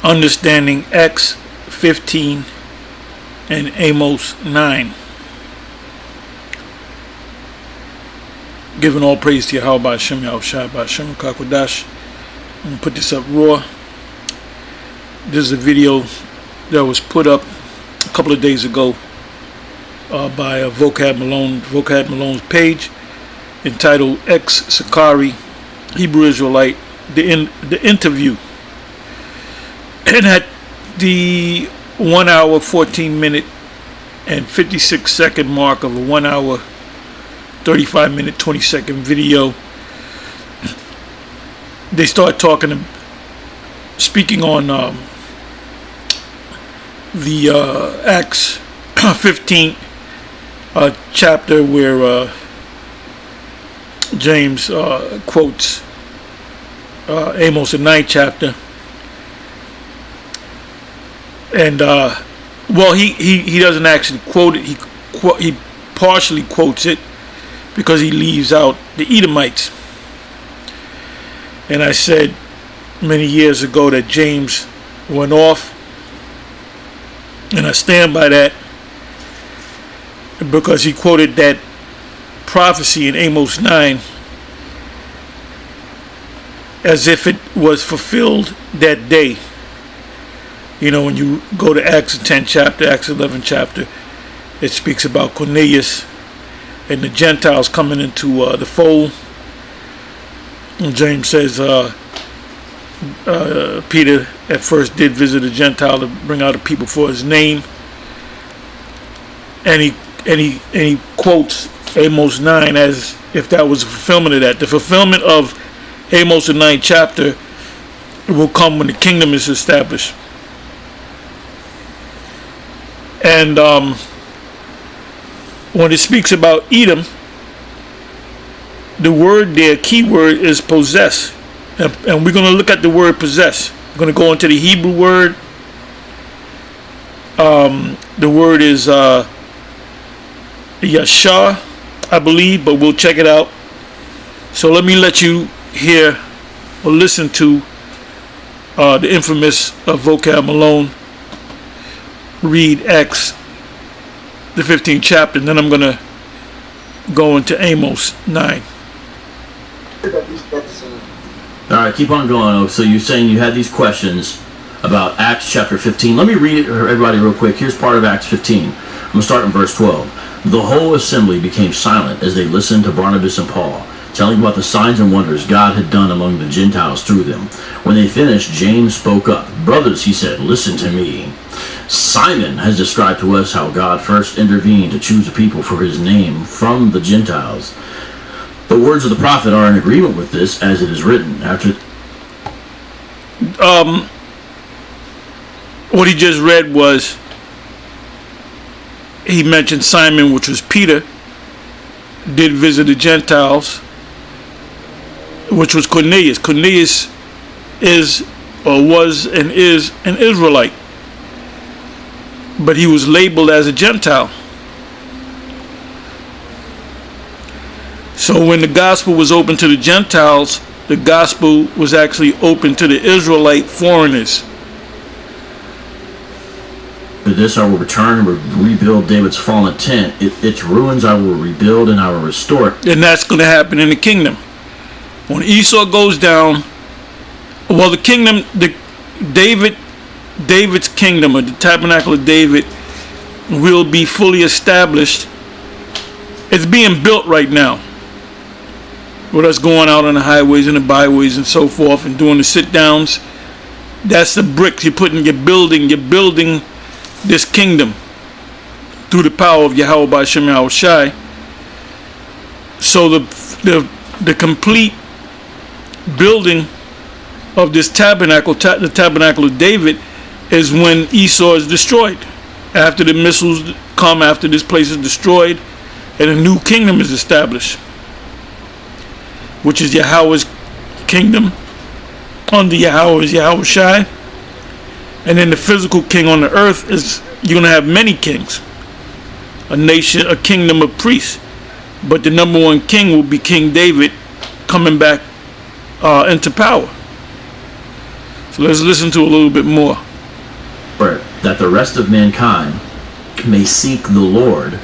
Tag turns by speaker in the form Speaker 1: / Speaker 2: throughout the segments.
Speaker 1: understanding Acts 15 and Amos 9. Giving all praise to Yahweh Hashem, Yahushua, Hashem, Kakwadash. I'm going to put this up raw. This is a video that was put up a couple of days ago by Vocab Malone's page, entitled Sakari, Hebrew Israelite, the interview. And at the 1 hour 14 minute and 56 second mark of a 1 hour 35 minute 20 second video, they start speaking on the Acts 15 chapter, where James quotes Amos, the 9th chapter. And well, he doesn't actually quote it. He partially quotes it because he leaves out the Edomites. And I said many years ago that James went off, and I stand by that, because he quoted that prophecy in Amos 9 as if it was fulfilled that day. You know, when you go to Acts 10 chapter, Acts 11 chapter, it speaks about Cornelius and the Gentiles coming into the fold. And James says Peter at first did visit a Gentile to bring out a people for his name, and he quotes Amos 9 as if that was a fulfillment of that. The fulfillment of Amos the 9th chapter will come when the kingdom is established. And when it speaks about Edom, the word there, key word, is possess. And we're going to look at the word possess. We're going to go into the Hebrew word. The word is Yashar, I believe, but we'll check it out. So let me let you hear or listen to the infamous Vocab Malone read Acts the 15th chapter, and then I'm going to go into Amos 9.
Speaker 2: Alright, keep on going. Oh, so you're saying you had these questions about Acts chapter 15. Let me read it for everybody real quick. Here's part of Acts 15. I'm going to start in verse 12. The whole assembly became silent as they listened to Barnabas and Paul, telling about the signs and wonders God had done among the Gentiles through them. When they finished, James spoke up. Brothers, he said, listen to me. Simon has described to us how God first intervened to choose a people for his name from the Gentiles. The words of the prophet are in agreement with this, as it is written.
Speaker 1: What he just read was, he mentioned Simon, which was Peter, did visit the Gentiles, which was Cornelius. Cornelius is, or was and is, an Israelite, but he was labeled as a Gentile. So when the gospel was open to the Gentiles, the gospel was actually open to the Israelite foreigners.
Speaker 2: For this I will return and rebuild David's fallen tent. Its ruins I will rebuild and I will restore it.
Speaker 1: And that's going to happen in the kingdom. When Esau goes down, well, the kingdom, David's kingdom, or the tabernacle of David, will be fully established. It's being built right now, with us going out on the highways and the byways and so forth and doing the sit downs. That's the bricks you're putting. You're building this kingdom through the power of Yahweh by Hashem Yahushai. So the complete building of this tabernacle, the tabernacle of David, is when Esau is destroyed. After the missiles come, after this place is destroyed, and a new kingdom is established, which is Yahweh's kingdom. Under Yahweh is Yahushai. And then the physical king on the earth is, you're going to have many kings. A nation, a kingdom of priests. But the number one king will be King David, coming back into power. So let's listen to a little bit more.
Speaker 2: That the rest of mankind may seek the Lord,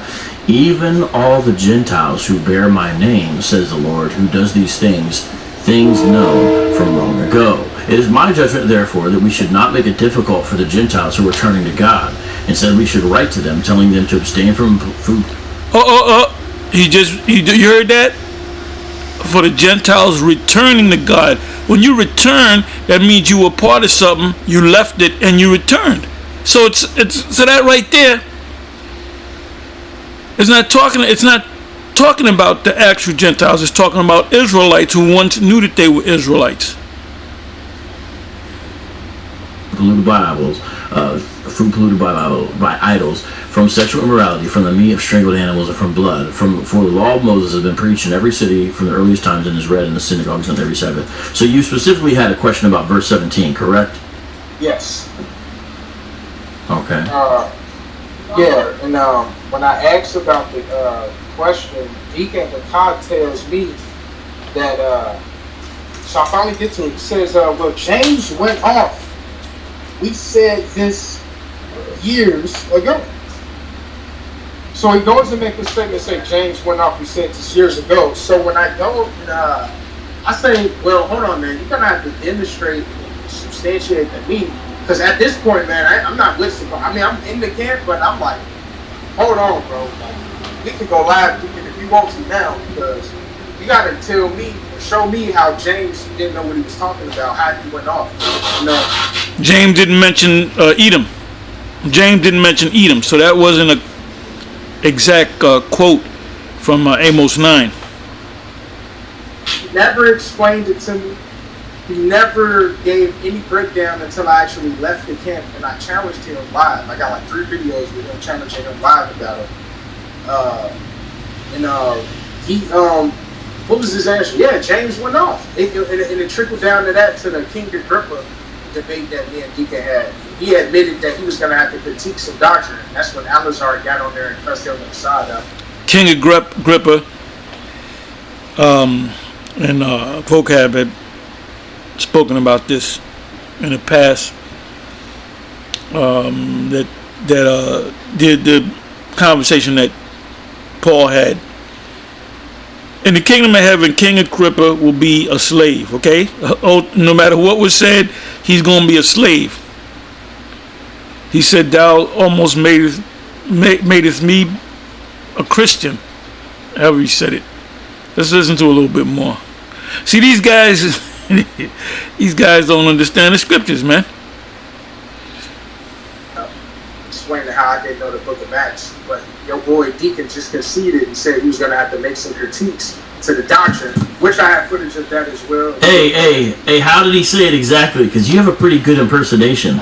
Speaker 2: even all the Gentiles who bear my name, says the Lord, who does these things known from long ago. It is my judgment, therefore, that we should not make it difficult for the Gentiles who are turning to God. Instead, we should write to them, telling them to abstain from food.
Speaker 1: You heard that? For the Gentiles returning to God. When you return, that means you were part of something, you left it, and you returned. So it's so that right there, it's not talking about the actual Gentiles. It's talking about Israelites who once knew that they were Israelites.
Speaker 2: Polluted by idols, food polluted by idols, from sexual immorality, from the meat of strangled animals, and from blood. For the law of Moses has been preached in every city from the earliest times and is read in the synagogues on every Sabbath. So you specifically had a question about verse 17, correct?
Speaker 3: Yes.
Speaker 2: Okay.
Speaker 3: Yeah, and when I asked about the question, Deacon Hakkad tells me that, so I finally get to it. He says, well, James went off. We said this years ago. So he goes and makes a statement, say James went off, we said this years ago. So when I go and I say, well, hold on, man, you're going to have to demonstrate and substantiate to me. Because at this point, man, I'm not listening. I mean, I'm in the camp, but I'm like, hold on, bro. We can go live if you want to now, because you got to tell me, show me how James didn't know what he was talking about, how he went off. You know?
Speaker 1: James didn't mention Edom. James didn't mention Edom, so that wasn't an exact quote from Amos 9.
Speaker 3: He never explained it to me. He never gave any breakdown until I actually left the camp and I challenged him live. I got like 3 videos with him challenging him live about it. He what was his answer? Yeah, James went off. And it trickled down to that, to the King Agrippa debate that me and Deacon had. He admitted that he was going to have to critique some doctrine. That's when Alazar got on there and cussed him inside out.
Speaker 1: King Agrippa and Vocab had spoken about this in the past. The conversation that Paul had. In the kingdom of heaven, King Agrippa will be a slave, okay? No matter what was said, he's going to be a slave. He said, thou almost madest me a Christian. However he said it. Let's listen to a little bit more. See, these guys don't understand the scriptures, man.
Speaker 3: Explaining how I didn't know the book of Acts, but your boy Deacon just conceded and said he was going to have to make some critiques to the doctrine, which I have footage of that as well.
Speaker 2: Hey, how did he say it exactly? Because you have a pretty good impersonation.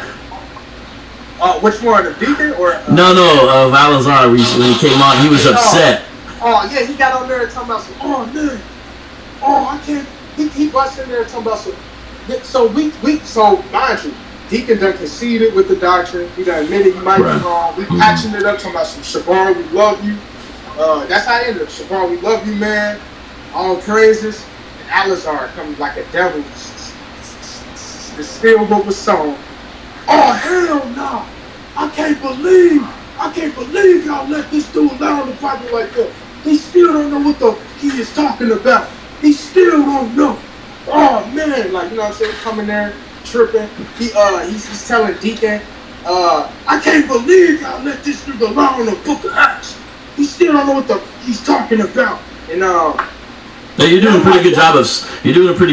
Speaker 3: Which one, the Deacon or?
Speaker 2: No, of Alazar. When he came on, he was upset.
Speaker 3: Yeah, he got on there and talking about some, man, I can't. He busted in there and talking about some. So mind you, Deacon done conceded with the doctrine. He done admitted he might be wrong. We patching it up, talking about some Shabar, we love you. That's how it ended up. Shabar, we love you, man. All praises. And Alazar comes like a devil to steal what was sown. Oh, hell no. I can't believe y'all let this dude lie on the Bible like that. He still don't know what the he is talking about. He still don't know. Oh, man. Like, you know what I'm saying? Coming there, tripping. He's telling Deacon, I can't believe y'all let this nigga lie on the book of Acts. He still don't know what he's talking about. And
Speaker 2: you're doing a pretty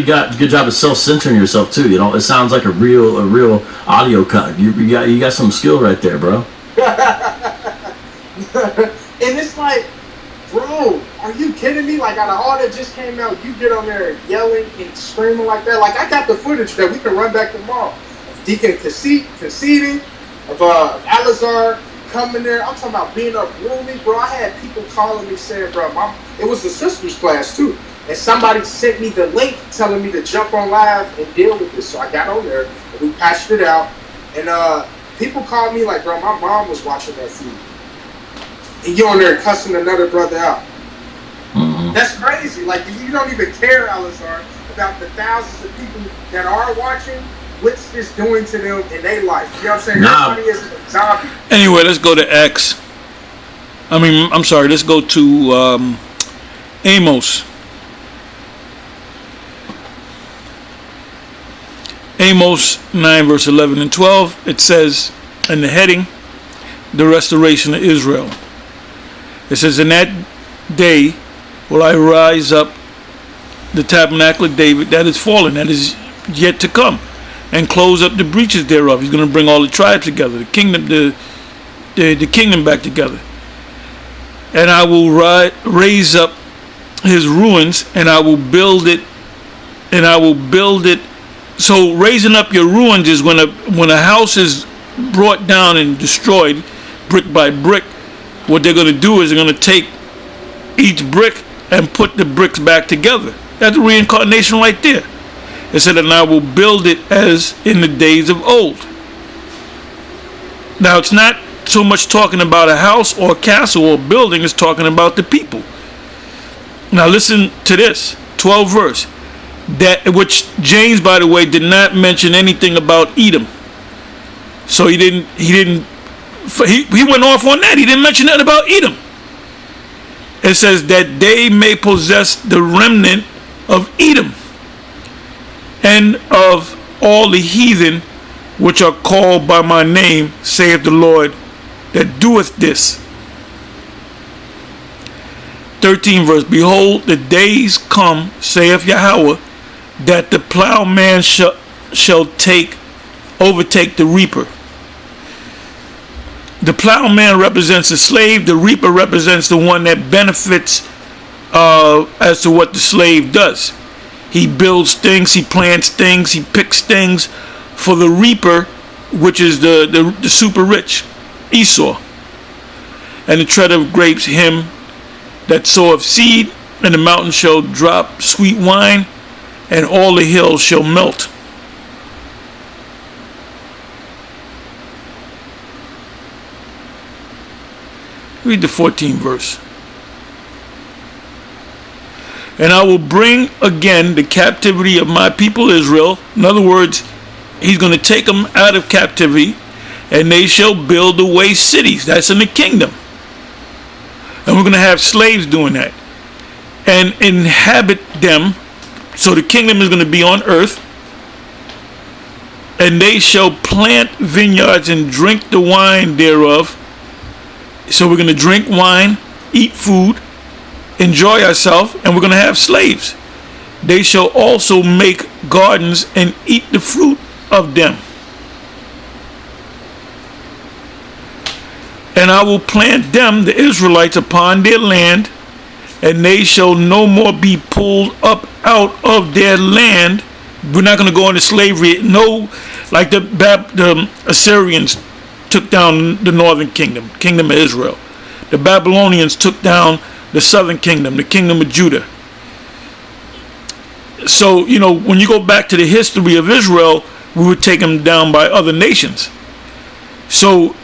Speaker 2: good job of self-censoring yourself too. You know, it sounds like a real audio cut. You got some skill right there, bro.
Speaker 3: And it's like, bro, are you kidding me? Like, out of all that just came out, you get on there yelling and screaming like that. Like, I got the footage that we can run back tomorrow. Of Deacon conceding, of Alazar coming there. I'm talking about being up roomy, bro. I had people calling me saying, bro, it was the sisters class too. And somebody sent me the link telling me to jump on live and deal with this. So I got on there and we patched it out. And people called me like, bro, my mom was watching that feed. And you on there cussing another brother out. Mm-hmm. That's crazy. Like, you don't even care, Alazar, about the thousands of people that are watching. what's this doing to them in their life? You know what I'm saying?
Speaker 2: Nah.
Speaker 3: Everybody is a zombie.
Speaker 1: Anyway, let's go to Acts. I'm sorry, let's go to Amos. Amos 9 verse 11 and 12. It says in the heading, the restoration of Israel. It says, in that day will I rise up the tabernacle of David that is fallen, that is yet to come, and close up the breaches thereof. He's going to bring all the tribes together, the kingdom, the kingdom back together. And I will raise up his ruins, and I will build it, and I will build it. So raising up your ruins is when a house is brought down and destroyed, brick by brick. What they're going to do is they're going to take each brick and put the bricks back together. That's the reincarnation right there. It said, and I will build it as in the days of old. Now, it's not so much talking about a house or a castle or a building. It's talking about the people. Now, listen to this, 12th verse. That which James, by the way, did not mention anything about Edom. So he went off on that. He didn't mention nothing about Edom. It says that they may possess the remnant of Edom and of all the heathen which are called by my name, saith the Lord, that doeth this. 13 verse. Behold, the days come, saith Yahweh, that the plowman shall overtake the reaper. The plowman represents the slave. The reaper represents the one that benefits as to what the slave does. He builds things, he plants things, he picks things for the reaper, which is the super rich, Esau. And the treader of grapes, him that soweth seed, and the mountain shall drop sweet wine, and all the hills shall melt. Read the 14th verse. And I will bring again the captivity of my people Israel. In other words, he's going to take them out of captivity, and they shall build the waste cities. That's in the kingdom. And we're going to have slaves doing that. And inhabit them. So the kingdom is going to be on earth. And they shall plant vineyards and drink the wine thereof. So we're going to drink wine, eat food, enjoy ourselves, and we're going to have slaves. They shall also make gardens and eat the fruit of them. And I will plant them, the Israelites, upon their land, and they shall no more be pulled up out of their land. We're not going to go into slavery. No, like the Assyrians took down the northern kingdom of Israel. The Babylonians took down the southern kingdom, the kingdom of Judah. So, when you go back to the history of Israel, we were taken down by other nations. So,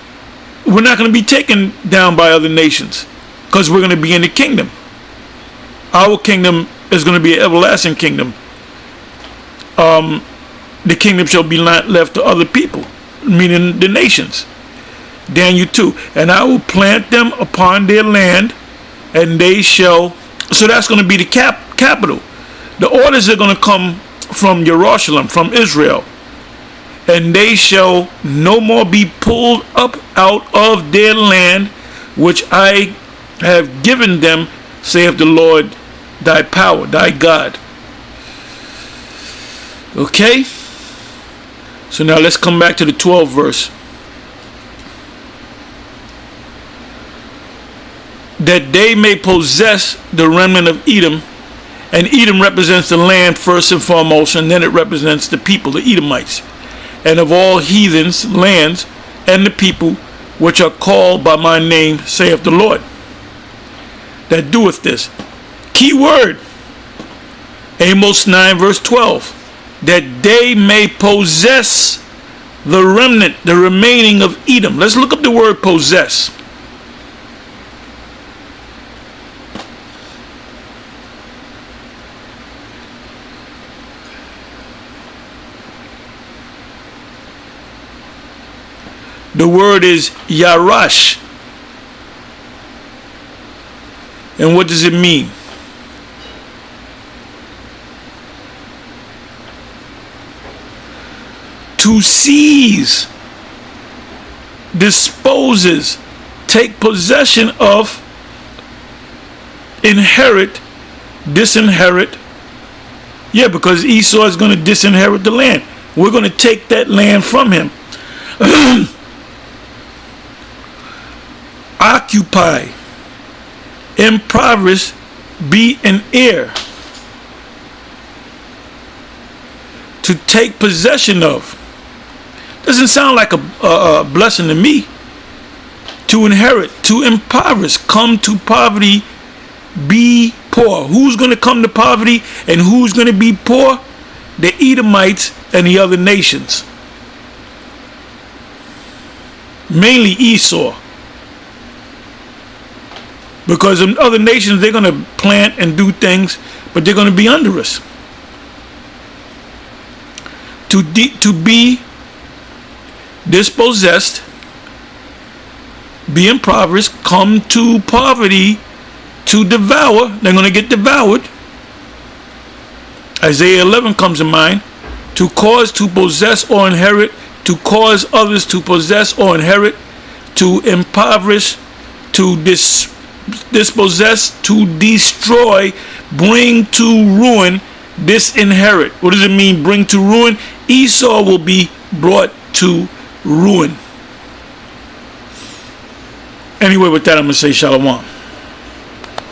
Speaker 1: we're not going to be taken down by other nations because we're going to be in the kingdom. Our kingdom is going to be an everlasting kingdom. The kingdom shall be not left to other people, meaning the nations. Daniel 2. And I will plant them upon their land, and they shall. So that's going to be the capital. The orders are going to come from Jerusalem, from Israel. And they shall no more be pulled up out of their land, which I have given them, saith the Lord, thy power, thy God. Okay? So now let's come back to the 12th verse. That they may possess the remnant of Edom. And Edom represents the land first and foremost, and then it represents the people, the Edomites. And of all heathens, lands, and the people which are called by my name, saith the Lord, that doeth this. Key word, Amos 9 verse 12. That they may possess the remnant, the remaining of Edom. Let's look up the word possess. The word is yarash. And what does it mean? To seize, disposes, take possession of, inherit, disinherit. Yeah, because Esau is going to disinherit the land. We're going to take that land from him. Occupy, impoverish, be an heir. To take possession of. Doesn't sound like a blessing to me. To inherit, to impoverish, come to poverty, be poor. Who's going to come to poverty and who's going to be poor? The Edomites and the other nations. Mainly Esau. Because in other nations, they're going to plant and do things, but they're going to be under us. To be dispossessed, be impoverished, come to poverty, to devour. They're going to get devoured. Isaiah 11 comes to mind. To cause to possess or inherit, to cause others to possess or inherit, to impoverish, to dispossess, to destroy, bring to ruin, disinherit. What does it mean, bring to ruin? Esau will be brought to ruin. Anyway, with that, I'm going to say shalom.